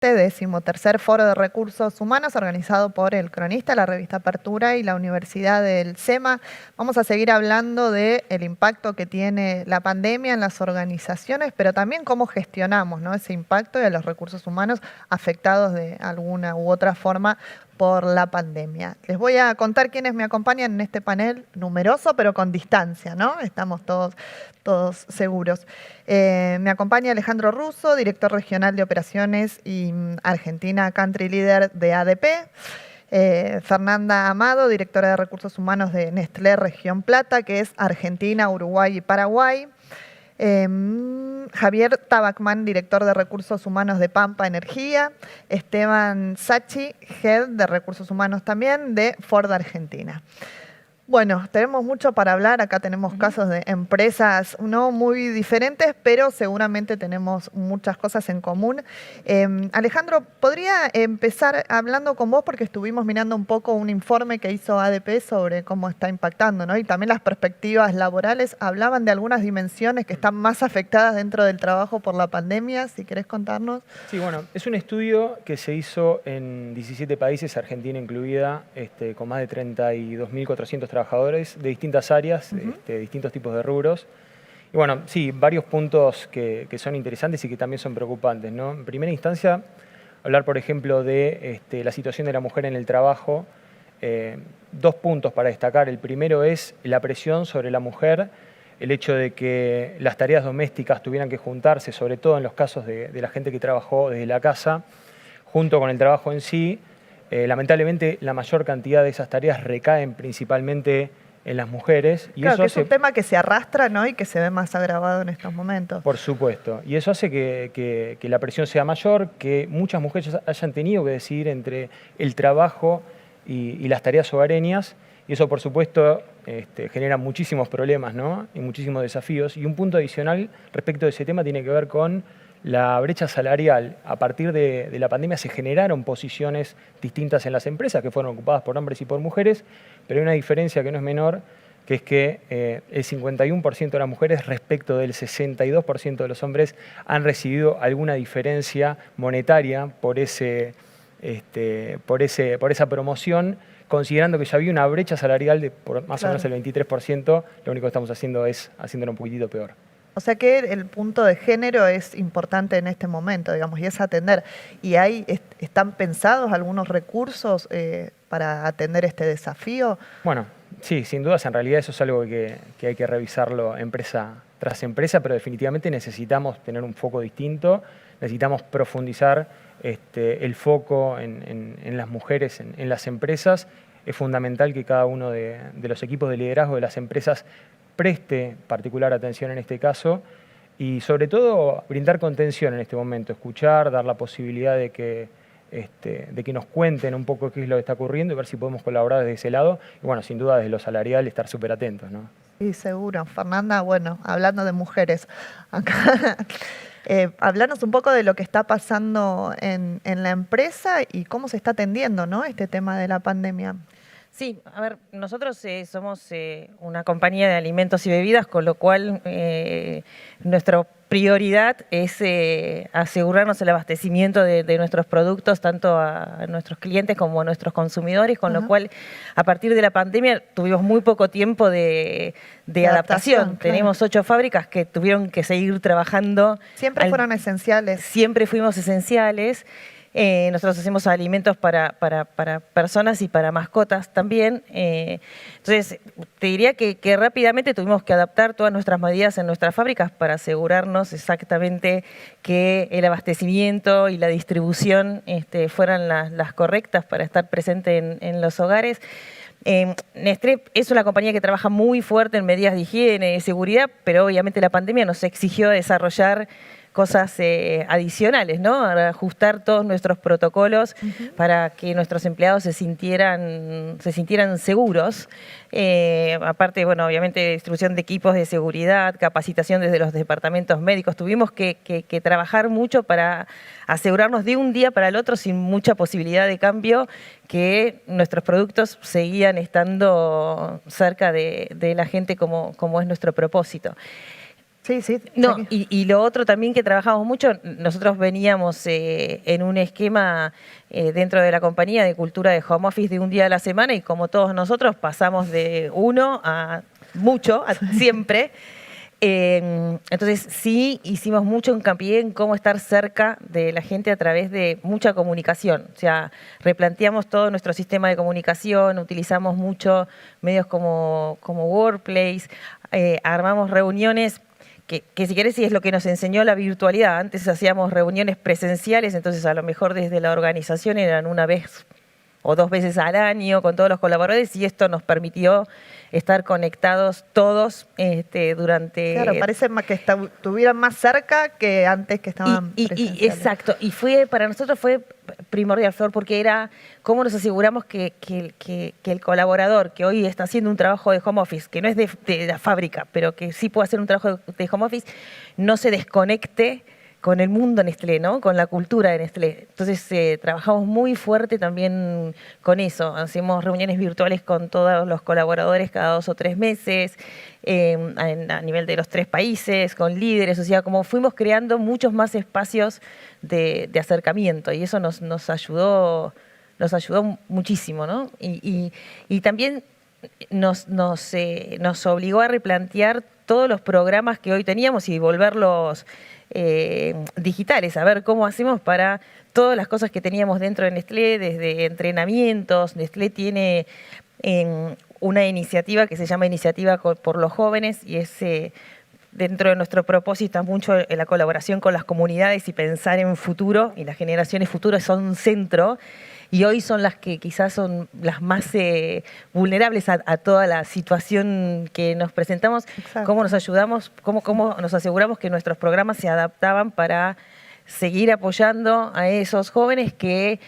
13º Foro de Recursos Humanos organizado por El Cronista, la revista Apertura y la Universidad del SEMA. Vamos a seguir hablando del impacto que tiene la pandemia en las organizaciones, pero también cómo gestionamos, ¿no?, ese impacto de los recursos humanos afectados de alguna u otra forma por la pandemia. Les voy a contar quiénes me acompañan en este panel numeroso, pero con distancia, ¿no? Estamos todos seguros. Me acompaña Alejandro Russo, director regional de operaciones y Argentina Country Leader de ADP. Fernanda Amado, directora de recursos humanos de Nestlé Región Plata, que es Argentina, Uruguay y Paraguay. Javier Tabacman, director de Recursos Humanos de Pampa Energía. Esteban Sachi, Head de Recursos Humanos también de Ford Argentina. Bueno, tenemos mucho para hablar. Acá tenemos casos de empresas no muy diferentes, pero seguramente tenemos muchas cosas en común. Alejandro, ¿podría empezar hablando con vos? Porque estuvimos mirando un poco un informe que hizo ADP sobre cómo está impactando, ¿no? Y también las perspectivas laborales. Hablaban de algunas dimensiones que están más afectadas dentro del trabajo por la pandemia. Si querés contarnos. Sí, bueno, es un estudio que se hizo en 17 países, Argentina incluida, con más de 32.400 trabajadores de distintas áreas, distintos tipos de rubros. Y bueno, sí, varios puntos que son interesantes y que también son preocupantes, ¿no? En primera instancia, hablar, por ejemplo, de la situación de la mujer en el trabajo. Dos puntos para destacar. El primero es la presión sobre la mujer, el hecho de que las tareas domésticas tuvieran que juntarse, sobre todo en los casos de la gente que trabajó desde la casa, junto con el trabajo en sí. Lamentablemente, la mayor cantidad de esas tareas recaen principalmente en las mujeres. Y claro, eso es un tema que se arrastra, ¿no?, y que se ve más agravado en estos momentos. Por supuesto. Y eso hace que la presión sea mayor, que muchas mujeres hayan tenido que decidir entre el trabajo y las tareas hogareñas. Y eso, por supuesto, genera muchísimos problemas, ¿no?, y muchísimos desafíos. Y un punto adicional respecto de ese tema tiene que ver con la brecha salarial. A partir de la pandemia se generaron posiciones distintas en las empresas que fueron ocupadas por hombres y por mujeres, pero hay una diferencia que no es menor, que es que el 51% de las mujeres respecto del 62% de los hombres han recibido alguna diferencia monetaria por esa promoción, considerando que ya había una brecha salarial de por más o menos el 23%, lo único que estamos haciendo es haciéndolo un poquitito peor. O sea que el punto de género es importante en este momento, digamos, y es atender. ¿Y están pensados algunos recursos para atender este desafío? Bueno, sí, sin dudas, en realidad eso es algo que hay que revisarlo empresa tras empresa, pero definitivamente necesitamos tener un foco distinto, necesitamos profundizar el foco en las mujeres, en las empresas. Es fundamental que cada uno de los equipos de liderazgo de las empresas preste particular atención en este caso y sobre todo brindar contención en este momento, escuchar, dar la posibilidad de que nos cuenten un poco qué es lo que está ocurriendo y ver si podemos colaborar desde ese lado. Y bueno, sin duda desde lo salarial estar súper atentos, ¿no? Sí, seguro. Fernanda, bueno, hablando de mujeres, acá hablarnos un poco de lo que está pasando en la empresa y cómo se está atendiendo, ¿no?, este tema de la pandemia. Sí, a ver, nosotros somos una compañía de alimentos y bebidas, con lo cual nuestra prioridad es asegurarnos el abastecimiento de nuestros productos, tanto a nuestros clientes como a nuestros consumidores, con lo cual a partir de la pandemia tuvimos muy poco tiempo de adaptación. Claro. Tenemos 8 fábricas que tuvieron que seguir trabajando. Siempre fueron esenciales. Siempre fuimos esenciales. Nosotros hacemos alimentos para personas y para mascotas también. Entonces, te diría que rápidamente tuvimos que adaptar todas nuestras medidas en nuestras fábricas para asegurarnos exactamente que el abastecimiento y la distribución fueran las correctas para estar presente en los hogares. Nestlé es una compañía que trabaja muy fuerte en medidas de higiene y seguridad, pero obviamente la pandemia nos exigió desarrollar cosas adicionales, ¿no? Ajustar todos nuestros protocolos para que nuestros empleados se sintieran seguros. Aparte, bueno, obviamente distribución de equipos de seguridad, capacitación desde los departamentos médicos. Tuvimos que trabajar mucho para asegurarnos de un día para el otro, sin mucha posibilidad de cambio, que nuestros productos seguían estando cerca de la gente como es nuestro propósito. Sí, sí. No, aquí. y lo otro también que trabajamos mucho, nosotros veníamos en un esquema dentro de la compañía de cultura de home office de un día a la semana y como todos nosotros pasamos de uno a mucho, a siempre. Entonces sí hicimos mucho hincapié en cómo estar cerca de la gente a través de mucha comunicación. O sea, replanteamos todo nuestro sistema de comunicación, utilizamos mucho medios como Workplace, armamos reuniones que si querés sí es lo que nos enseñó la virtualidad. Antes hacíamos reuniones presenciales, entonces a lo mejor desde la organización eran una vez o 2 veces al año con todos los colaboradores y esto nos permitió estar conectados todos durante... Claro, parece que estuvieran más cerca que antes que estaban presenciales. Exacto, y para nosotros fue primordial, Flor, porque era cómo nos aseguramos que el colaborador que hoy está haciendo un trabajo de home office, que no es de la fábrica, pero que sí puede hacer un trabajo de home office, no se desconecte con el mundo Nestlé, ¿no? Con la cultura de Nestlé. Entonces trabajamos muy fuerte también con eso. Hacemos reuniones virtuales con todos los colaboradores cada 2 o 3 meses, a nivel de los 3 países, con líderes. O sea, como fuimos creando muchos más espacios de acercamiento y eso nos ayudó muchísimo, ¿no? Y también nos obligó a replantear todos los programas que hoy teníamos y volverlos digitales, a ver cómo hacemos para todas las cosas que teníamos dentro de Nestlé, desde entrenamientos. Nestlé tiene una iniciativa que se llama Iniciativa por los Jóvenes y es dentro de nuestro propósito está mucho en la colaboración con las comunidades y pensar en futuro, y las generaciones futuras son un centro. Y hoy son las que quizás son las más vulnerables a toda la situación que nos presentamos. Exacto. ¿Cómo nos ayudamos, cómo nos aseguramos que nuestros programas se adaptaban para seguir apoyando a esos jóvenes que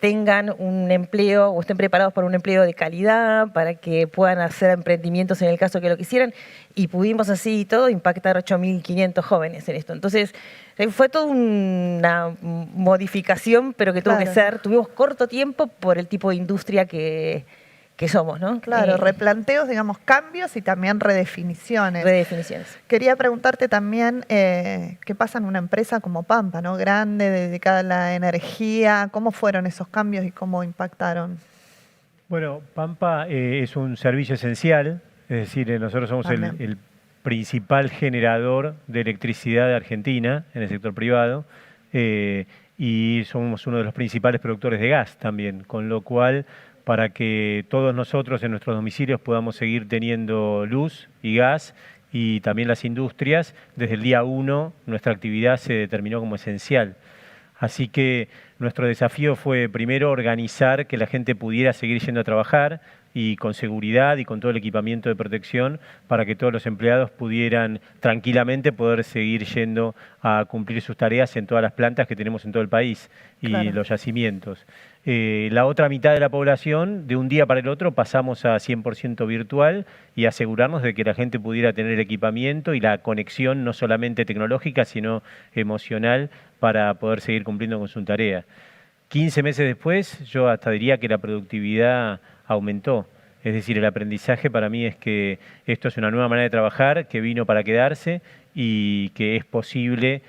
tengan un empleo o estén preparados para un empleo de calidad, para que puedan hacer emprendimientos en el caso que lo quisieran? Y pudimos así y todo impactar 8.500 jóvenes en esto. Entonces, fue toda una modificación, pero que tuvo que ser, tuvimos corto tiempo por el tipo de industria que somos, ¿no? Claro, replanteos, digamos, cambios y también redefiniciones. Redefiniciones. Quería preguntarte también qué pasa en una empresa como Pampa, ¿no? Grande, dedicada a la energía. ¿Cómo fueron esos cambios y cómo impactaron? Bueno, Pampa es un servicio esencial, es decir, nosotros somos el principal generador de electricidad de Argentina en el sector privado y somos uno de los principales productores de gas también, con lo cual para que todos nosotros en nuestros domicilios podamos seguir teniendo luz y gas y también las industrias, desde el día 1 nuestra actividad se determinó como esencial. Así que nuestro desafío fue primero organizar que la gente pudiera seguir yendo a trabajar y con seguridad y con todo el equipamiento de protección para que todos los empleados pudieran tranquilamente poder seguir yendo a cumplir sus tareas en todas las plantas que tenemos en todo el país y los yacimientos. La otra mitad de la población, de un día para el otro, pasamos a 100% virtual y asegurarnos de que la gente pudiera tener el equipamiento y la conexión no solamente tecnológica, sino emocional para poder seguir cumpliendo con su tarea. 15 meses después, yo hasta diría que la productividad aumentó. Es decir, el aprendizaje para mí es que esto es una nueva manera de trabajar que vino para quedarse y que es posible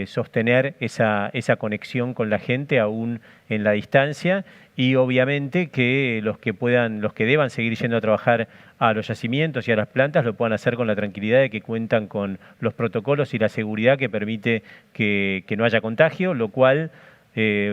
sostener esa conexión con la gente aún en la distancia y obviamente que los que deban seguir yendo a trabajar a los yacimientos y a las plantas lo puedan hacer con la tranquilidad de que cuentan con los protocolos y la seguridad que permite que no haya contagio, lo cual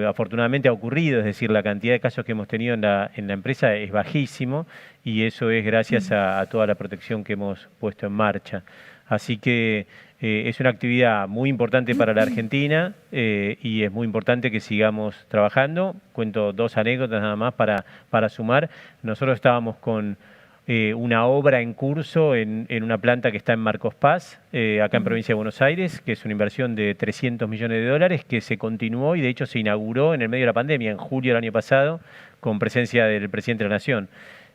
afortunadamente ha ocurrido, es decir, la cantidad de casos que hemos tenido en la empresa es bajísimo y eso es gracias a toda la protección que hemos puesto en marcha. Así que es una actividad muy importante para la Argentina y es muy importante que sigamos trabajando. Cuento 2 anécdotas nada más para sumar. Nosotros estábamos con una obra en curso en una planta que está en Marcos Paz, acá en provincia de Buenos Aires, que es una inversión de $300 millones que se continuó y de hecho se inauguró en el medio de la pandemia, en julio del año pasado, con presencia del presidente de la Nación.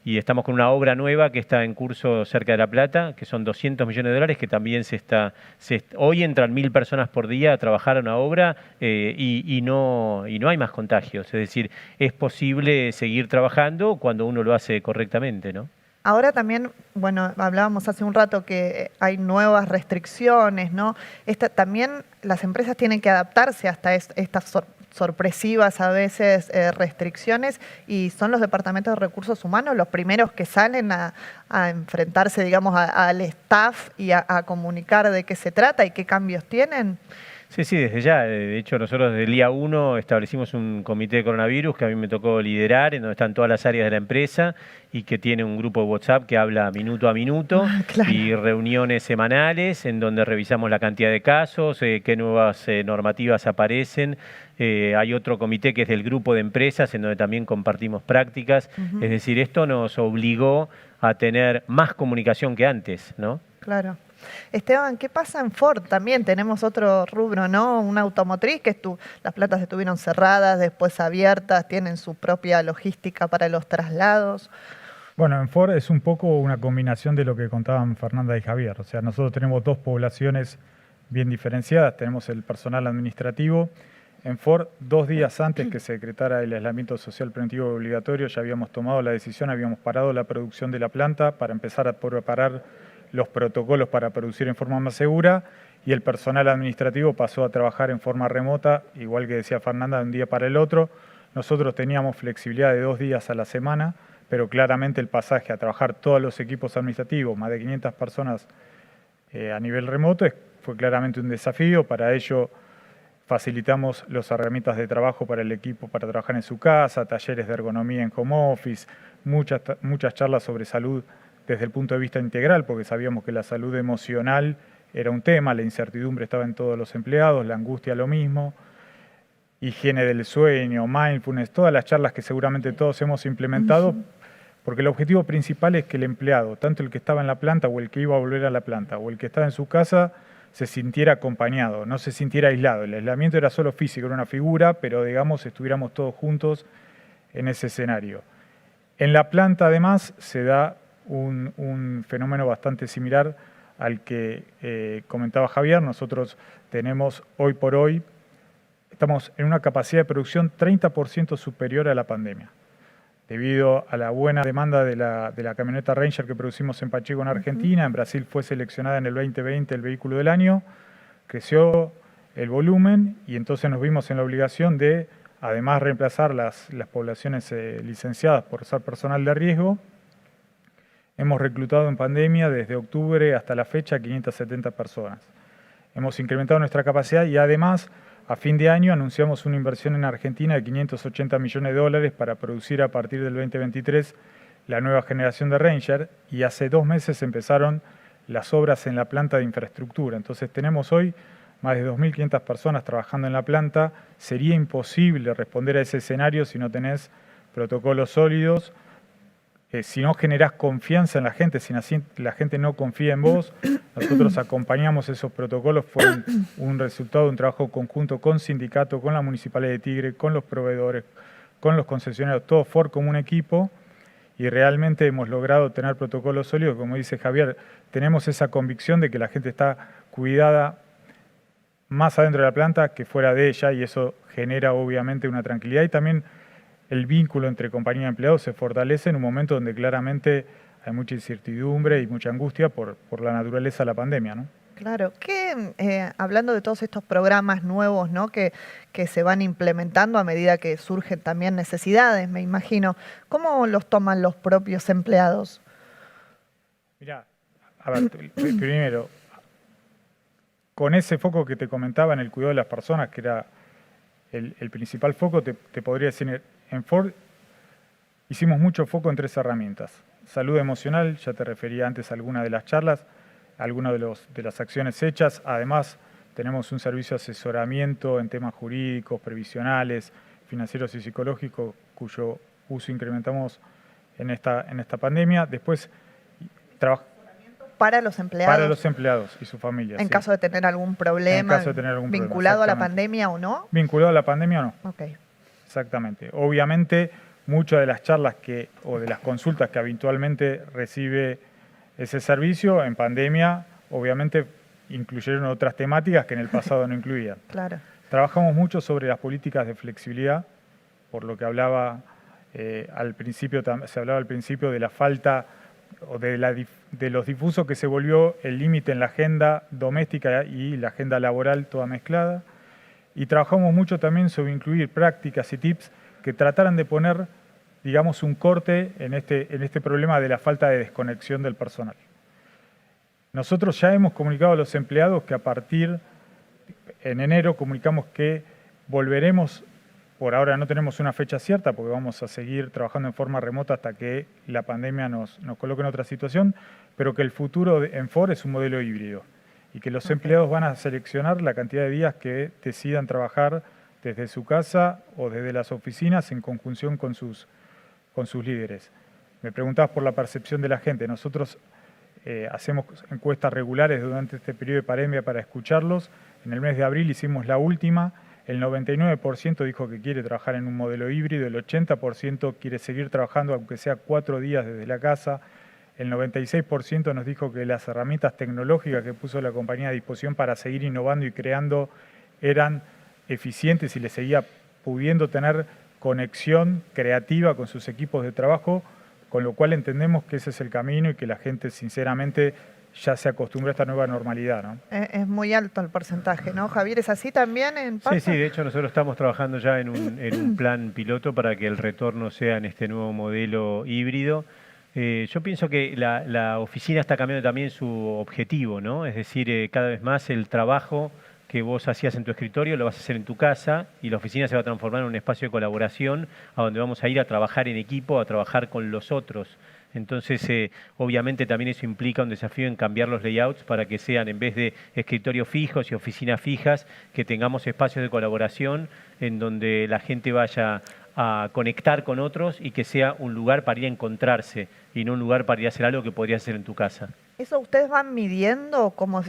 Y estamos con una obra nueva que está en curso cerca de La Plata, que son $200 millones, que también hoy entran 1.000 personas por día a trabajar en una obra y no hay más contagios. Es decir, es posible seguir trabajando cuando uno lo hace correctamente, ¿no? Ahora también, bueno, hablábamos hace un rato que hay nuevas restricciones, ¿no? También las empresas tienen que adaptarse hasta estas sorpresivas a veces restricciones, y son los departamentos de recursos humanos los primeros que salen a enfrentarse, digamos, al staff y a comunicar de qué se trata y qué cambios tienen. Sí, sí, desde ya. De hecho, nosotros desde el día 1 establecimos un comité de coronavirus que a mí me tocó liderar, en donde están todas las áreas de la empresa y que tiene un grupo de WhatsApp que habla minuto a minuto Claro. y reuniones semanales en donde revisamos la cantidad de casos, qué nuevas normativas aparecen. Hay otro comité que es del grupo de empresas en donde también compartimos prácticas. Es decir, esto nos obligó a tener más comunicación que antes, ¿no? Claro. Esteban, ¿qué pasa en Ford? También tenemos otro rubro, ¿no? Una automotriz que las plantas estuvieron cerradas, después abiertas, tienen su propia logística para los traslados. Bueno, en Ford es un poco una combinación de lo que contaban Fernanda y Javier. O sea, nosotros tenemos dos poblaciones bien diferenciadas. Tenemos el personal administrativo. En Ford, 2 días antes que se decretara el aislamiento social preventivo obligatorio, ya habíamos tomado la decisión, habíamos parado la producción de la planta para empezar a preparar los protocolos para producir en forma más segura, y el personal administrativo pasó a trabajar en forma remota, igual que decía Fernanda, de un día para el otro. Nosotros teníamos flexibilidad de 2 días a la semana, pero claramente el pasaje a trabajar todos los equipos administrativos, más de 500 personas a nivel remoto, fue claramente un desafío. Para ello facilitamos las herramientas de trabajo para el equipo para trabajar en su casa, talleres de ergonomía en home office, muchas charlas sobre salud desde el punto de vista integral, porque sabíamos que la salud emocional era un tema, la incertidumbre estaba en todos los empleados, la angustia lo mismo, higiene del sueño, mindfulness, todas las charlas que seguramente todos hemos implementado, porque el objetivo principal es que el empleado, tanto el que estaba en la planta o el que iba a volver a la planta o el que estaba en su casa, se sintiera acompañado, no se sintiera aislado. El aislamiento era solo físico, era una figura, pero digamos estuviéramos todos juntos en ese escenario. En la planta además se da un fenómeno bastante similar al que comentaba Javier. Nosotros tenemos hoy por hoy, estamos en una capacidad de producción 30% superior a la pandemia, debido a la buena demanda de la camioneta Ranger que producimos en Pacheco, en Argentina. En Brasil fue seleccionada en el 2020 el vehículo del año, creció el volumen y entonces nos vimos en la obligación de, además, reemplazar las poblaciones licenciadas por ser personal de riesgo. Hemos reclutado en pandemia desde octubre hasta la fecha 570 personas. Hemos incrementado nuestra capacidad y además a fin de año anunciamos una inversión en Argentina de $580 millones para producir a partir del 2023 la nueva generación de Ranger, y hace 2 meses empezaron las obras en la planta de infraestructura. Entonces tenemos hoy más de 2.500 personas trabajando en la planta. Sería imposible responder a ese escenario si no tenés protocolos sólidos, si no generás confianza en la gente, si la gente no confía en vos. Nosotros acompañamos esos protocolos, fue un resultado de un trabajo conjunto con sindicato, con la Municipalidad de Tigre, con los proveedores, con los concesionarios, todo Ford como un equipo, y realmente hemos logrado tener protocolos sólidos. Como dice Javier, tenemos esa convicción de que la gente está cuidada más adentro de la planta que fuera de ella, y eso genera obviamente una tranquilidad, y también el vínculo entre compañía y empleados se fortalece en un momento donde claramente hay mucha incertidumbre y mucha angustia por la naturaleza de la pandemia, ¿no? Claro, hablando de todos estos programas nuevos, ¿no? que se van implementando a medida que surgen también necesidades, me imagino, ¿cómo los toman los propios empleados? Mirá, a ver, primero, con ese foco que te comentaba en el cuidado de las personas, que era el principal foco, te podría decir, en Ford hicimos mucho foco en 3 herramientas. Salud emocional, ya te refería antes a alguna de las charlas, algunas de las acciones hechas. Además, tenemos un servicio de asesoramiento en temas jurídicos, previsionales, financieros y psicológicos, cuyo uso incrementamos en esta pandemia. Después, para los empleados. Para los empleados y sus familias. En sí. caso de tener algún problema. En caso de tener algún problema, vinculado a la pandemia o no. Vinculado a la pandemia o no. Ok. Exactamente. Obviamente, muchas de las charlas o de las consultas que habitualmente recibe ese servicio, en pandemia, obviamente incluyeron otras temáticas que en el pasado no incluían. Claro. Trabajamos mucho sobre las políticas de flexibilidad, por lo que hablaba al principio, se hablaba al principio de la falta o de los difusos que se volvió el límite en la agenda doméstica y la agenda laboral toda mezclada. Y trabajamos mucho también sobre incluir prácticas y tips que trataran de poner, digamos, un corte en este problema de la falta de desconexión del personal. Nosotros ya hemos comunicado a los empleados que en enero comunicamos que volveremos. Por ahora no tenemos una fecha cierta porque vamos a seguir trabajando en forma remota hasta que la pandemia nos coloque en otra situación, pero que el futuro en FOR es un modelo híbrido y que los empleados van a seleccionar la cantidad de días que decidan trabajar desde su casa o desde las oficinas en conjunción con sus líderes. Me preguntabas por la percepción de la gente. Nosotros hacemos encuestas regulares durante este periodo de pandemia para escucharlos. En el mes de abril hicimos la última. El 99% dijo que quiere trabajar en un modelo híbrido, el 80% quiere seguir trabajando aunque sea 4 días desde la casa, el 96% nos dijo que las herramientas tecnológicas que puso la compañía a disposición para seguir innovando y creando eran eficientes y les seguía pudiendo tener conexión creativa con sus equipos de trabajo, con lo cual entendemos que ese es el camino y que la gente sinceramente ya se acostumbró a esta nueva normalidad, ¿no? Es muy alto el porcentaje, ¿no, Javier? ¿Es así también en Pampa? Sí, de hecho nosotros estamos trabajando ya en un plan piloto para que el retorno sea en este nuevo modelo híbrido. Yo pienso que la oficina está cambiando también su objetivo, ¿no? Es decir, cada vez más el trabajo que vos hacías en tu escritorio lo vas a hacer en tu casa y la oficina se va a transformar en un espacio de colaboración a donde vamos a ir a trabajar en equipo, a trabajar con los otros. Entonces, obviamente también eso implica un desafío en cambiar los layouts para que sean, en vez de escritorios fijos y oficinas fijas, que tengamos espacios de colaboración en donde la gente vaya a conectar con otros y que sea un lugar para ir a encontrarse y no un lugar para ir a hacer algo que podrías hacer en tu casa. ¿Eso ustedes van midiendo? Como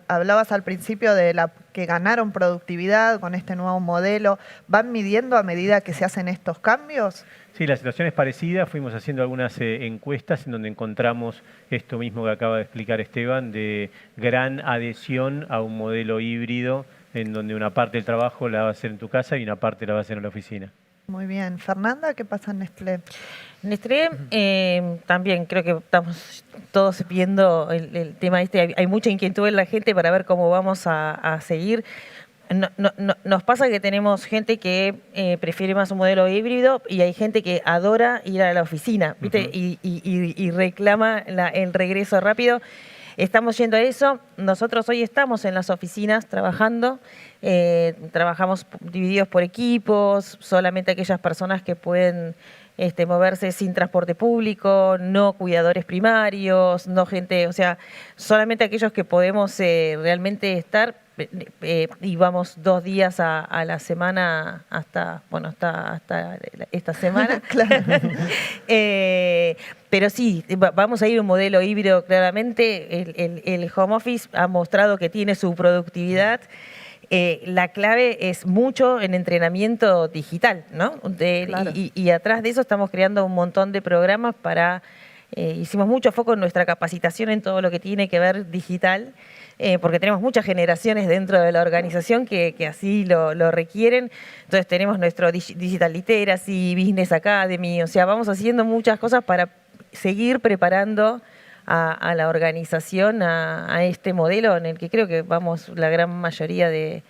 hablabas al principio de que ganaron productividad con este nuevo modelo. ¿Van midiendo a medida que se hacen estos cambios? Sí, la situación es parecida. Fuimos haciendo algunas encuestas en donde encontramos esto mismo que acaba de explicar Esteban, de gran adhesión a un modelo híbrido en donde una parte del trabajo la vas a hacer en tu casa y una parte la vas a hacer en la oficina. Muy bien. Fernanda, ¿qué pasa en Nestlé? Nestlé también creo que estamos todos viendo el tema este. Hay mucha inquietud en la gente para ver cómo vamos a seguir. Nos pasa que tenemos gente que prefiere más un modelo híbrido y hay gente que adora ir a la oficina, ¿viste? Y reclama el regreso rápido. Estamos yendo a eso. Nosotros hoy estamos en las oficinas trabajando. Trabajamos divididos por equipos, solamente aquellas personas que pueden moverse sin transporte público, no cuidadores primarios, no gente, o sea, solamente aquellos que podemos realmente estar. Y vamos 2 días a la semana hasta esta semana. Claro. Pero sí, vamos a ir a un modelo híbrido claramente. El home office ha mostrado que tiene su productividad. La clave es mucho en entrenamiento digital, ¿no? Claro. Y atrás de eso estamos creando un montón de programas para... hicimos mucho foco en nuestra capacitación en todo lo que tiene que ver digital, porque tenemos muchas generaciones dentro de la organización que así lo requieren. Entonces tenemos nuestro Digital Literacy, Business Academy, o sea, vamos haciendo muchas cosas para seguir preparando a la organización a este modelo en el que creo que vamos la gran mayoría de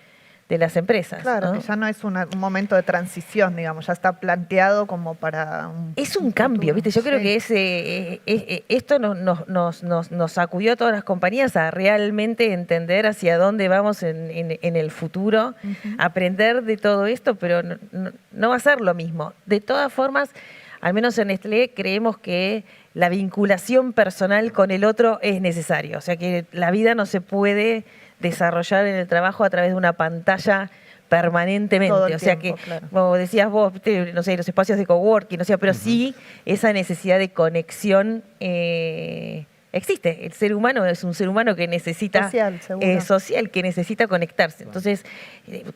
las empresas. Claro, ¿no? que ya no es un momento de transición, digamos, ya está planteado como para Es un cambio, ¿viste? Yo creo que esto nos sacudió a todas las compañías a realmente entender hacia dónde vamos en el futuro, aprender de todo esto, pero no va a ser lo mismo. De todas formas, al menos en Nestlé creemos que la vinculación personal con el otro es necesario. O sea que la vida no se puede desarrollar en el trabajo a través de una pantalla permanentemente. Todo el o sea tiempo, que, claro. como decías vos, no sé, los espacios de coworking, o sea, pero sí esa necesidad de conexión existe. El ser humano es un ser humano que necesita social, que necesita conectarse. Entonces,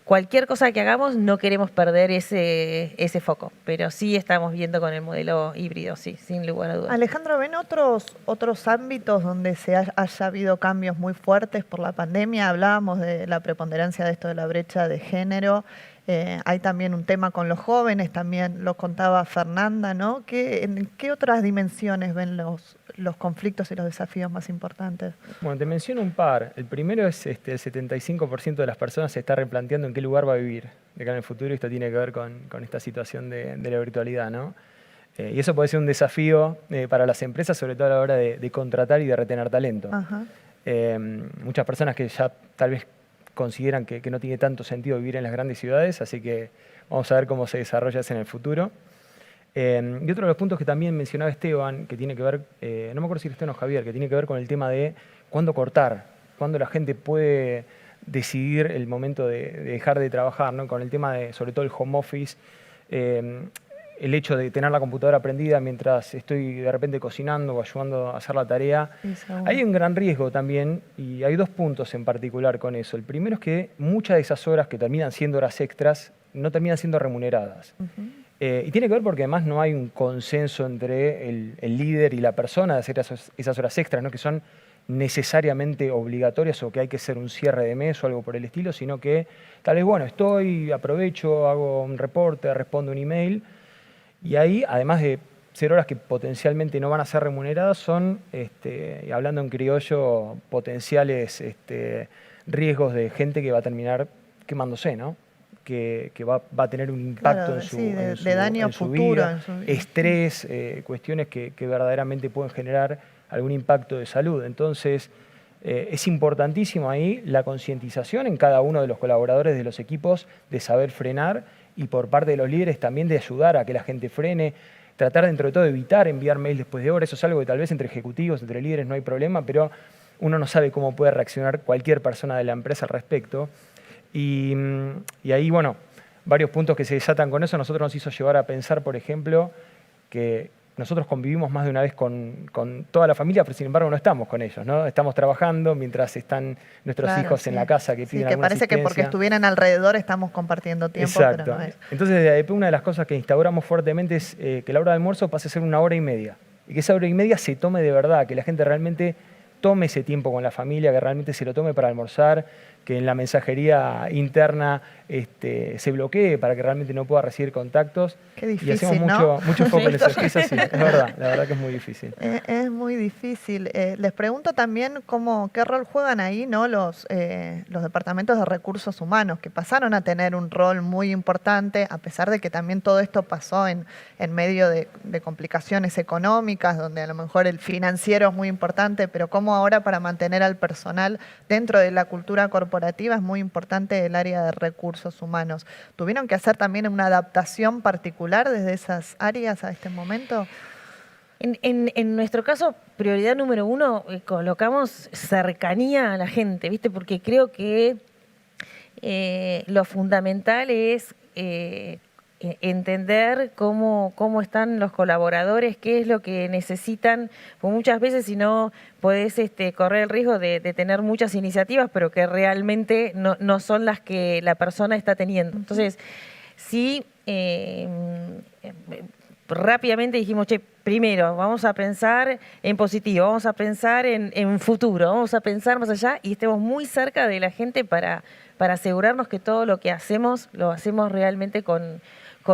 cualquier cosa que hagamos no queremos perder ese foco, pero sí estamos viendo con el modelo híbrido, sí, sin lugar a dudas. Alejandro, ¿ven otros ámbitos donde haya habido cambios muy fuertes por la pandemia? Hablábamos de la preponderancia de esto de la brecha de género. Hay también un tema con los jóvenes, también lo contaba Fernanda, ¿no? ¿En qué otras dimensiones ven los conflictos y los desafíos más importantes? Bueno, te menciono un par. El primero es el 75% de las personas se está replanteando en qué lugar va a vivir de cara en el futuro, y esto tiene que ver con esta situación de la virtualidad, ¿no? Y eso puede ser un desafío para las empresas, sobre todo a la hora de contratar y de retener talento. Ajá. Muchas personas que ya tal vez consideran que no tiene tanto sentido vivir en las grandes ciudades, así que vamos a ver cómo se desarrolla eso en el futuro. Y otro de los puntos que también mencionaba Esteban, que tiene que ver, no me acuerdo si Esteban o Javier, que tiene que ver con el tema de cuándo cortar, cuándo la gente puede decidir el momento de dejar de trabajar, ¿no? Con el tema de, sobre todo, el home office, el hecho de tener la computadora prendida mientras estoy de repente cocinando o ayudando a hacer la tarea. Hay un gran riesgo también, y hay dos puntos en particular con eso. El primero es que muchas de esas horas que terminan siendo horas extras no terminan siendo remuneradas. Y tiene que ver porque además no hay un consenso entre el líder y la persona de hacer esas horas extras, ¿no? Que son necesariamente obligatorias o que hay que hacer un cierre de mes o algo por el estilo, sino que tal vez, bueno, aprovecho, hago un reporte, respondo un email. Y ahí, además de ser horas que potencialmente no van a ser remuneradas, son, y hablando en criollo, potenciales riesgos de gente que va a terminar quemándose, ¿no? Que va a tener un impacto en su, de daño en su futuro, vida, en su vida. estrés, cuestiones que verdaderamente pueden generar algún impacto de salud. Entonces, es importantísimo ahí la concientización en cada uno de los colaboradores de los equipos de saber frenar, y por parte de los líderes también de ayudar a que la gente frene, tratar dentro de todo de evitar enviar mails después de horas. Eso es algo que tal vez entre ejecutivos, entre líderes no hay problema, pero uno no sabe cómo puede reaccionar cualquier persona de la empresa al respecto. Y ahí, bueno, varios puntos que se desatan con eso. Nosotros nos hizo llevar a pensar, por ejemplo, que nosotros convivimos más de una vez con toda la familia, pero sin embargo no estamos con ellos, ¿no? Estamos trabajando mientras están nuestros hijos en la casa que piden alguna parece que porque asistencia. estuvieran alrededor estamos compartiendo tiempo. Exacto. Pero no es. Entonces, una de las cosas que instauramos fuertemente es que la hora de almuerzo pase a ser 1 hora y media. Y que esa hora y media se tome de verdad, que la gente realmente tome ese tiempo con la familia, que realmente se lo tome para almorzar, que en la mensajería interna se bloquee para que realmente no pueda recibir contactos. Qué difícil, y hacemos ¿no? mucho foco en eso. Es así, es verdad, la verdad que es muy difícil. Es muy difícil. Les pregunto también qué rol juegan ahí, ¿no? Los departamentos de recursos humanos, que pasaron a tener un rol muy importante, a pesar de que también todo esto pasó en medio de complicaciones económicas, donde a lo mejor el financiero es muy importante, pero cómo ahora para mantener al personal dentro de la cultura corporativa es muy importante el área de recursos humanos. ¿Tuvieron que hacer también una adaptación particular desde esas áreas a este momento? En nuestro caso, prioridad número 1, colocamos cercanía a la gente, ¿viste? Porque creo que lo fundamental es entender cómo están los colaboradores, qué es lo que necesitan, porque muchas veces si no podés correr el riesgo de tener muchas iniciativas, pero que realmente no son las que la persona está teniendo. Entonces, sí, rápidamente dijimos, primero vamos a pensar en positivo, vamos a pensar en futuro, vamos a pensar más allá y estemos muy cerca de la gente para asegurarnos que todo lo que hacemos, lo hacemos realmente con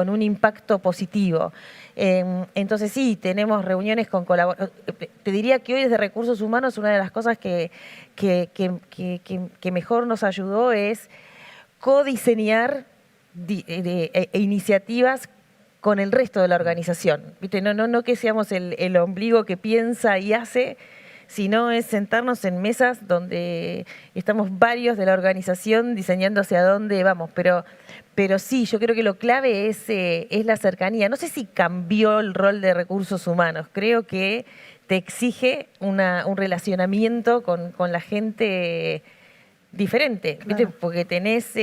un impacto positivo. Entonces sí, tenemos reuniones con colaboradores. Te diría que hoy desde Recursos Humanos una de las cosas que mejor nos ayudó es codiseñar iniciativas con el resto de la organización. ¿Viste? No que seamos el ombligo que piensa y hace, sino es sentarnos en mesas donde estamos varios de la organización diseñando hacia dónde vamos. Pero sí, yo creo que lo clave es la cercanía. No sé si cambió el rol de recursos humanos. Creo que te exige un relacionamiento con la gente diferente, ¿viste? Claro. Porque tenés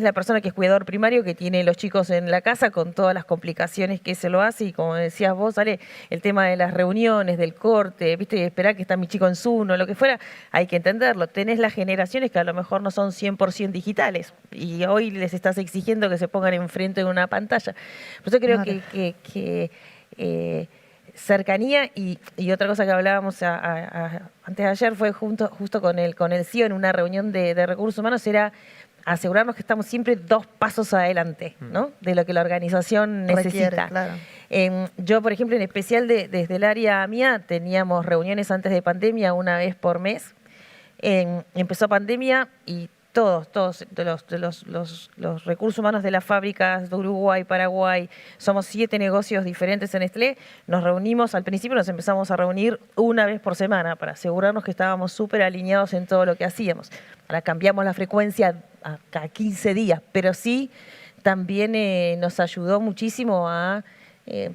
la persona que es cuidador primario, que tiene los chicos en la casa con todas las complicaciones que se lo hace, y como decías vos, Ale, el tema de las reuniones, del corte, ¿viste? Esperar que está mi chico en Zoom o lo que fuera, hay que entenderlo. Tenés las generaciones que a lo mejor no son 100% digitales y hoy les estás exigiendo que se pongan enfrente de una pantalla. Por eso creo que cercanía y otra cosa que hablábamos antes de ayer fue justo con el CEO en una reunión de recursos humanos, era asegurarnos que estamos siempre 2 pasos adelante, ¿no? De lo que la organización necesita. Requiere, claro. Yo, por ejemplo, en especial desde el área mía, teníamos reuniones antes de pandemia 1 vez por mes. Empezó pandemia y todos los recursos humanos de las fábricas de Uruguay, Paraguay, somos 7 negocios diferentes en Nestlé, nos reunimos, al principio nos empezamos a reunir 1 vez por semana para asegurarnos que estábamos súper alineados en todo lo que hacíamos. Ahora cambiamos la frecuencia a cada 15 días, pero sí también nos ayudó muchísimo a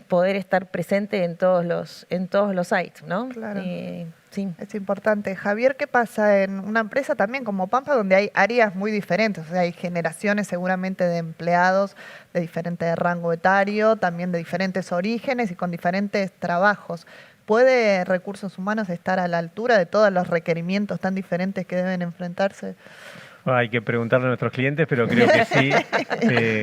poder estar presente en todos los sites, ¿no? Claro. Sí. Es importante. Javier, ¿qué pasa en una empresa también como Pampa, donde hay áreas muy diferentes? O sea, hay generaciones seguramente de empleados de diferente rango etario, también de diferentes orígenes y con diferentes trabajos. ¿Puede Recursos Humanos estar a la altura de todos los requerimientos tan diferentes que deben enfrentarse? Hay que preguntarle a nuestros clientes, pero creo que sí.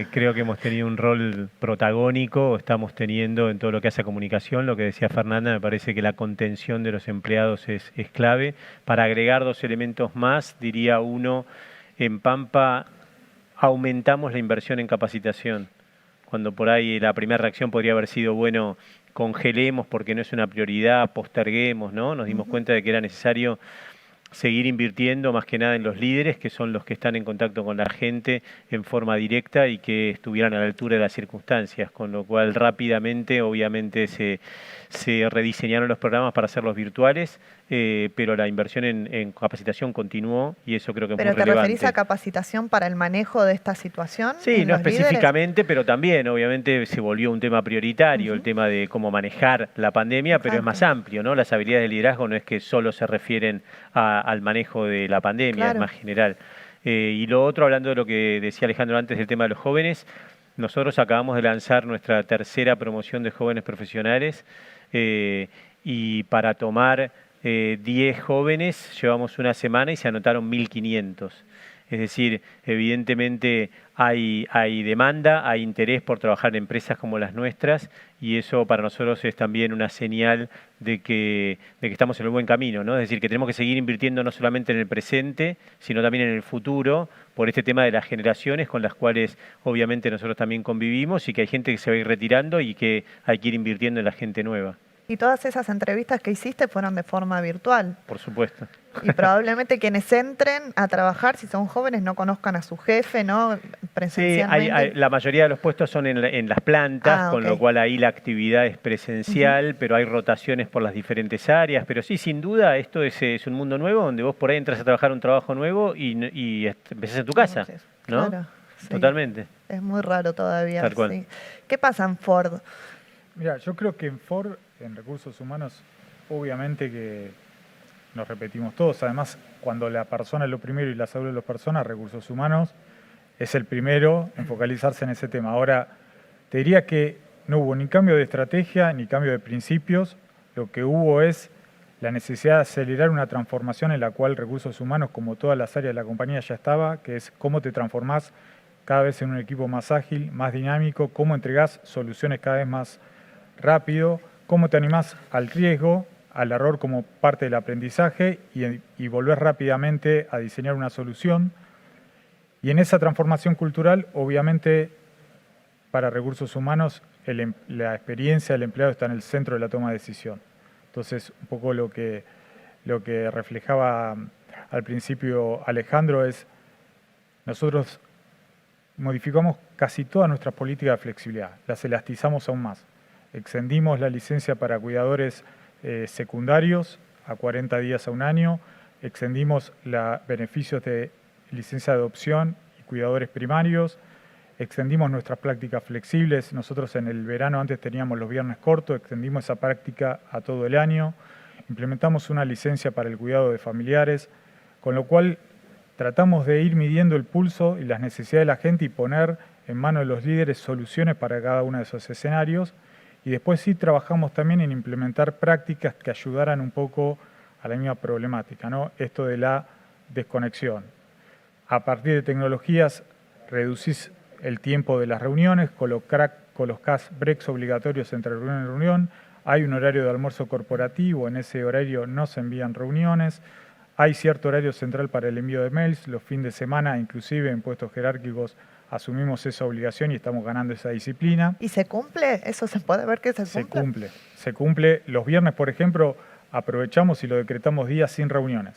Creo que hemos tenido un rol protagónico, estamos teniendo en todo lo que hace a comunicación. Lo que decía Fernanda, me parece que la contención de los empleados es clave. Para agregar 2 elementos más, diría uno, en Pampa aumentamos la inversión en capacitación. Cuando por ahí la primera reacción podría haber sido, bueno, congelemos porque no es una prioridad, posterguemos, ¿no? Nos dimos cuenta de que era necesario seguir invirtiendo más que nada en los líderes, que son los que están en contacto con la gente en forma directa y que estuvieran a la altura de las circunstancias, con lo cual rápidamente, obviamente, se rediseñaron los programas para hacerlos virtuales, pero la inversión en capacitación continuó y eso creo que es muy relevante. ¿Pero te referís a capacitación para el manejo de esta situación? Sí, no los líderes? específicamente, pero también, obviamente, se volvió un tema prioritario, el tema de cómo manejar la pandemia, pero es más amplio, ¿no? Las habilidades de liderazgo no es que solo se refieren al manejo de la pandemia, Claro. es más general. Y lo otro, hablando de lo que decía Alejandro antes del tema de los jóvenes, nosotros acabamos de lanzar nuestra 3ª promoción de jóvenes profesionales y para tomar 10 jóvenes llevamos 1 semana y se anotaron 1.500. Es decir, evidentemente hay demanda, hay interés por trabajar en empresas como las nuestras y eso para nosotros es también una señal de que estamos en el buen camino, ¿no? Es decir, que tenemos que seguir invirtiendo no solamente en el presente, sino también en el futuro por este tema de las generaciones con las cuales obviamente nosotros también convivimos y que hay gente que se va a ir retirando y que hay que ir invirtiendo en la gente nueva. Y todas esas entrevistas que hiciste fueron de forma virtual. Por supuesto. Y probablemente quienes entren a trabajar, si son jóvenes, no conozcan a su jefe, ¿no? Presencialmente. Sí, la mayoría de los puestos son en las plantas, con lo cual ahí la actividad es presencial, pero hay rotaciones por las diferentes áreas. Pero sí, sin duda, esto es un mundo nuevo donde vos por ahí entras a trabajar un trabajo nuevo y empezás en tu casa, ¿no? Claro, sí. Totalmente. Es muy raro todavía. Tal cual. Sí. ¿Qué pasa en Ford? Mira, yo creo que en Ford, en Recursos Humanos, obviamente que nos repetimos todos. Además, cuando la persona es lo primero y la salud de las personas, Recursos Humanos es el primero en focalizarse en ese tema. Ahora, te diría que no hubo ni cambio de estrategia ni cambio de principios. Lo que hubo es la necesidad de acelerar una transformación en la cual Recursos Humanos, como todas las áreas de la compañía, ya estaba, que es cómo te transformás cada vez en un equipo más ágil, más dinámico, cómo entregás soluciones cada vez más rápido, cómo te animás al riesgo, al error como parte del aprendizaje y volvés rápidamente a diseñar una solución. Y en esa transformación cultural, obviamente, para Recursos Humanos, la experiencia del empleado está en el centro de la toma de decisión. Entonces, un poco lo que reflejaba al principio Alejandro es, nosotros modificamos casi todas nuestras políticas de flexibilidad, las elastizamos aún más. Extendimos la licencia para cuidadores secundarios a 40 días a 1 año, extendimos los beneficios de licencia de adopción y cuidadores primarios, extendimos nuestras prácticas flexibles. Nosotros en el verano antes teníamos los viernes cortos, extendimos esa práctica a todo el año, implementamos una licencia para el cuidado de familiares, con lo cual tratamos de ir midiendo el pulso y las necesidades de la gente y poner en manos de los líderes soluciones para cada uno de esos escenarios. Y después sí trabajamos también en implementar prácticas que ayudaran un poco a la misma problemática, ¿no? Esto de la desconexión. A partir de tecnologías reducís el tiempo de las reuniones, colocás breaks obligatorios entre reunión y reunión, hay un horario de almuerzo corporativo, en ese horario no se envían reuniones, Hay cierto horario central para el envío de mails, los fines de semana, inclusive en puestos jerárquicos, asumimos esa obligación y estamos ganando esa disciplina. ¿Y se cumple? ¿Eso se puede ver que se cumple? Se cumple. Los viernes, por ejemplo, aprovechamos y lo decretamos días sin reuniones.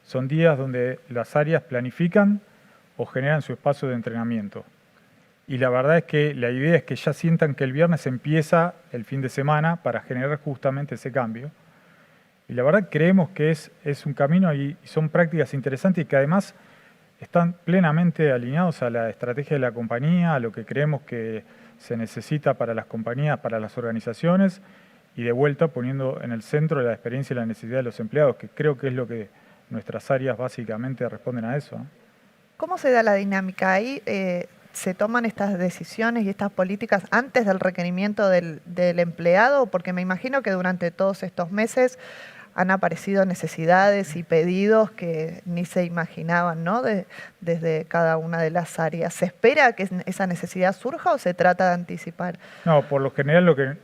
Son días donde las áreas planifican o generan su espacio de entrenamiento. Y la verdad es que la idea es que ya sientan que el viernes empieza el fin de semana para generar justamente ese cambio. Y la verdad creemos que es un camino y son prácticas interesantes y que además están plenamente alineados a la estrategia de la compañía, a lo que creemos que se necesita para las compañías, para las organizaciones, y de vuelta poniendo en el centro la experiencia y la necesidad de los empleados, que creo que es lo que nuestras áreas básicamente responden a eso, ¿no? ¿Cómo se da la dinámica ahí? ¿Se toman estas decisiones y estas políticas antes del requerimiento del empleado? Porque me imagino que durante todos estos meses han aparecido necesidades y pedidos que ni se imaginaban, ¿no? Desde cada una de las áreas. ¿Se espera que esa necesidad surja o se trata de anticipar? No, por lo general,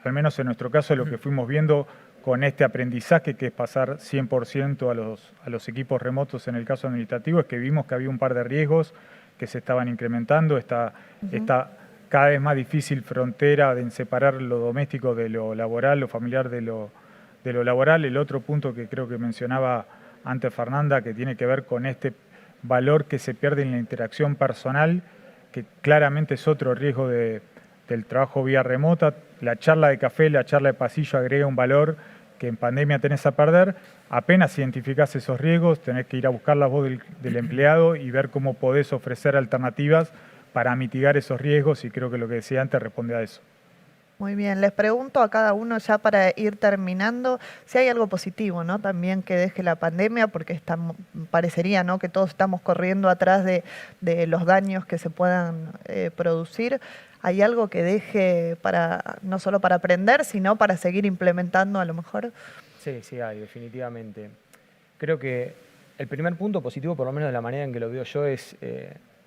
al menos en nuestro caso, lo que fuimos viendo con este aprendizaje, que es pasar 100% a los equipos remotos en el caso administrativo, es que vimos que había un par de riesgos que se estaban incrementando. Esta cada vez más difícil frontera de separar lo doméstico de lo laboral, lo familiar de lo laboral. El otro punto que creo que mencionaba antes Fernanda, que tiene que ver con este valor que se pierde en la interacción personal, que claramente es otro riesgo del trabajo vía remota. La charla de café, la charla de pasillo agrega un valor que en pandemia tenés a perder. Apenas identificás esos riesgos, tenés que ir a buscar la voz del empleado y ver cómo podés ofrecer alternativas para mitigar esos riesgos, y creo que lo que decía antes responde a eso. Muy bien, les pregunto a cada uno ya para ir terminando si hay algo positivo, ¿no? También que deje la pandemia, porque parecería, ¿no?, que todos estamos corriendo atrás de los daños que se puedan producir. ¿Hay algo que deje no solo para aprender, sino para seguir implementando a lo mejor? Sí, hay, definitivamente. Creo que el primer punto positivo, por lo menos de la manera en que lo veo yo, es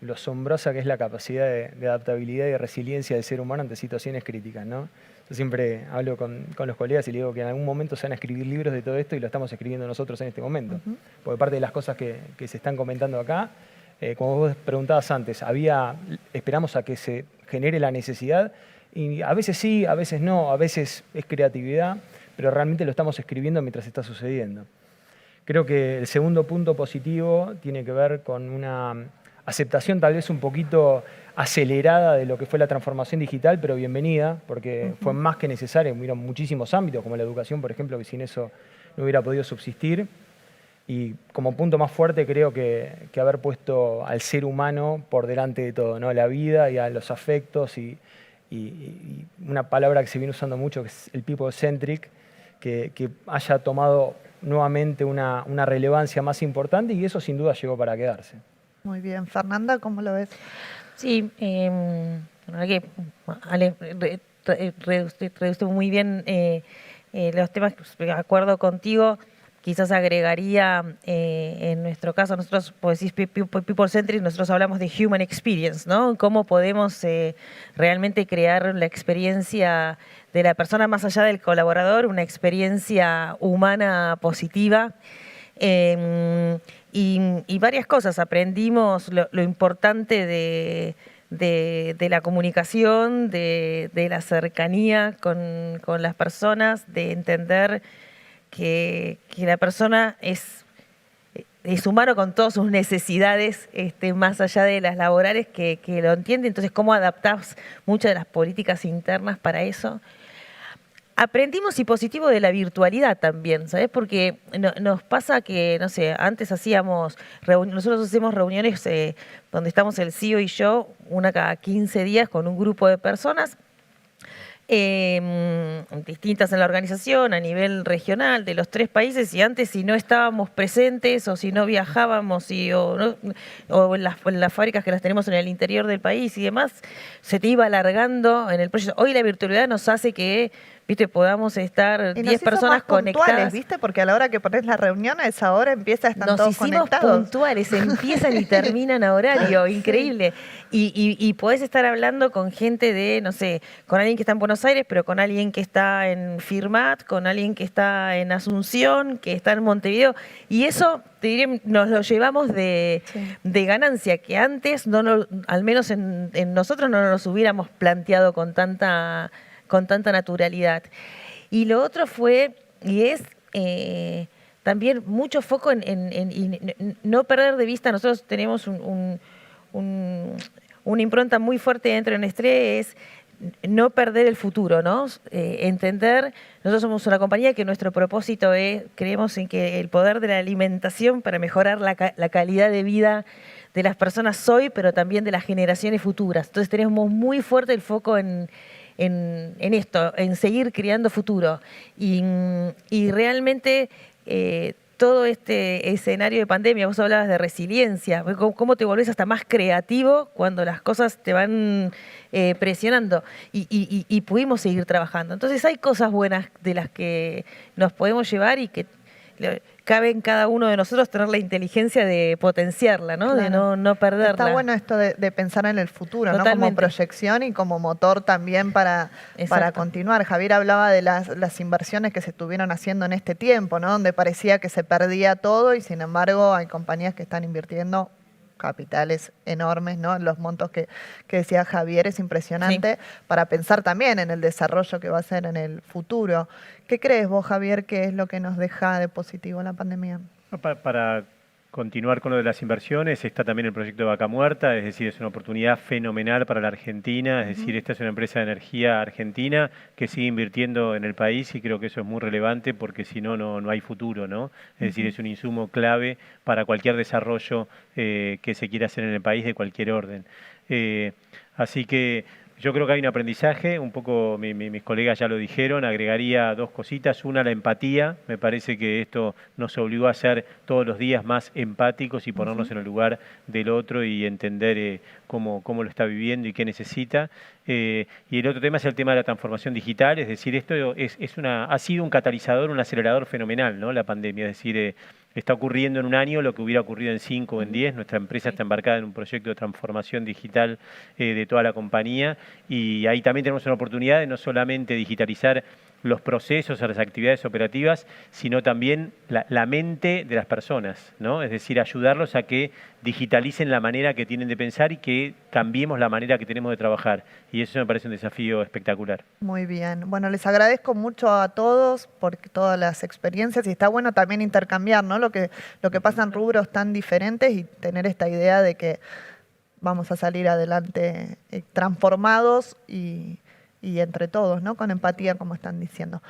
lo asombrosa que es la capacidad de adaptabilidad y resiliencia del ser humano ante situaciones críticas, ¿no? Yo siempre hablo con los colegas y les digo que en algún momento se van a escribir libros de todo esto y lo estamos escribiendo nosotros en este momento. Porque parte de las cosas que se están comentando acá, como vos preguntabas antes, esperamos a que se genere la necesidad, y a veces sí, a veces no, a veces es creatividad, pero realmente lo estamos escribiendo mientras está sucediendo. Creo que el segundo punto positivo tiene que ver con una aceptación tal vez un poquito acelerada de lo que fue la transformación digital, pero bienvenida, porque fue más que necesaria. Hubieron muchísimos ámbitos, como la educación, por ejemplo, que sin eso no hubiera podido subsistir. Y como punto más fuerte creo que haber puesto al ser humano por delante de todo, ¿no? La vida y a los afectos y una palabra que se viene usando mucho, que es el people-centric, que haya tomado nuevamente una relevancia más importante, y eso sin duda llegó para quedarse. Muy bien. Fernanda, ¿cómo lo ves? Sí, Ale, reduciste muy bien los temas, de acuerdo contigo. Quizás agregaría, en nuestro caso, nosotros, pues decís people-centric, nosotros hablamos de human experience, ¿no? Cómo podemos realmente crear la experiencia de la persona más allá del colaborador, una experiencia humana positiva. Y varias cosas. Aprendimos lo importante de la comunicación, de la cercanía con las personas, de entender que la persona es humano con todas sus necesidades, más allá de las laborales, que lo entiende. Entonces, ¿cómo adaptás muchas de las políticas internas para eso? Aprendimos y positivo de la virtualidad también, ¿sabes? Porque nos pasa que, no sé, antes nosotros hacemos reuniones donde estamos el CEO y yo, una cada 15 días con un grupo de personas, distintas en la organización, a nivel regional, de los 3 países, y antes si no estábamos presentes o si no viajábamos o en las fábricas que las tenemos en el interior del país y demás, se te iba alargando en el proceso. Hoy la virtualidad nos hace que viste, podamos estar Y nos 10 hizo personas más puntuales, conectadas. ¿viste? Porque a la hora que pones la reunión, a esa hora empieza a estar Nos todos hicimos conectados. puntuales, empiezan y terminan a horario, increíble. Y podés estar hablando con gente de, no sé, con alguien que está en Buenos Aires, pero con alguien que está en Firmat, con alguien que está en Asunción, que está en Montevideo. Y eso, te diré, nos lo llevamos de ganancia, que antes, al menos en nosotros, no nos hubiéramos planteado con tanta naturalidad. Y lo otro fue, y es también mucho foco en no perder de vista. Nosotros tenemos una impronta muy fuerte dentro de Nestlé, es no perder el futuro, ¿no? Entender, nosotros somos una compañía que nuestro propósito es, creemos en que el poder de la alimentación para mejorar la calidad de vida de las personas hoy, pero también de las generaciones futuras. Entonces tenemos muy fuerte el foco en esto, en seguir creando futuro. Y realmente todo este escenario de pandemia, vos hablabas de resiliencia, cómo te volvés hasta más creativo cuando las cosas te van presionando y pudimos seguir trabajando. Entonces hay cosas buenas de las que nos podemos llevar y que cabe en cada uno de nosotros tener la inteligencia de potenciarla, ¿no? Claro. De no perderla. Está bueno esto de pensar en el futuro, ¿no? Totalmente. Como proyección y como motor también para continuar. Javier hablaba de las inversiones que se estuvieron haciendo en este tiempo, ¿no? Donde parecía que se perdía todo y sin embargo hay compañías que están invirtiendo capitales enormes, ¿no? Los montos que decía Javier es impresionante para pensar también en el desarrollo que va a ser en el futuro. ¿Qué crees vos, Javier, que es lo que nos deja de positivo la pandemia? Para continuar con lo de las inversiones, está también el proyecto de Vaca Muerta, es decir, es una oportunidad fenomenal para la Argentina, es decir, esta es una empresa de energía argentina que sigue invirtiendo en el país y creo que eso es muy relevante porque si no, no hay futuro, ¿no? Es decir, es un insumo clave para cualquier desarrollo que se quiera hacer en el país de cualquier orden. Así que yo creo que hay un aprendizaje, un poco mis colegas ya lo dijeron, agregaría dos cositas. Una, la empatía. Me parece que esto nos obligó a ser todos los días más empáticos y ponernos en el lugar del otro y entender cómo lo está viviendo y qué necesita. Y el otro tema es el tema de la transformación digital, es decir, esto ha sido un catalizador, un acelerador fenomenal, ¿no? La pandemia, es decir, está ocurriendo en un año lo que hubiera ocurrido en 5 o en 10. Nuestra empresa está embarcada en un proyecto de transformación digital de toda la compañía y ahí también tenemos una oportunidad de no solamente digitalizar los procesos o las actividades operativas, sino también la mente de las personas, ¿no? Es decir, ayudarlos a que digitalicen la manera que tienen de pensar y que cambiemos la manera que tenemos de trabajar. Y eso me parece un desafío espectacular. Muy bien. Bueno, les agradezco mucho a todos por todas las experiencias y está bueno también intercambiar, ¿no? Lo que pasa en rubros tan diferentes y tener esta idea de que vamos a salir adelante transformados y entre todos, ¿no? Con empatía, como están diciendo.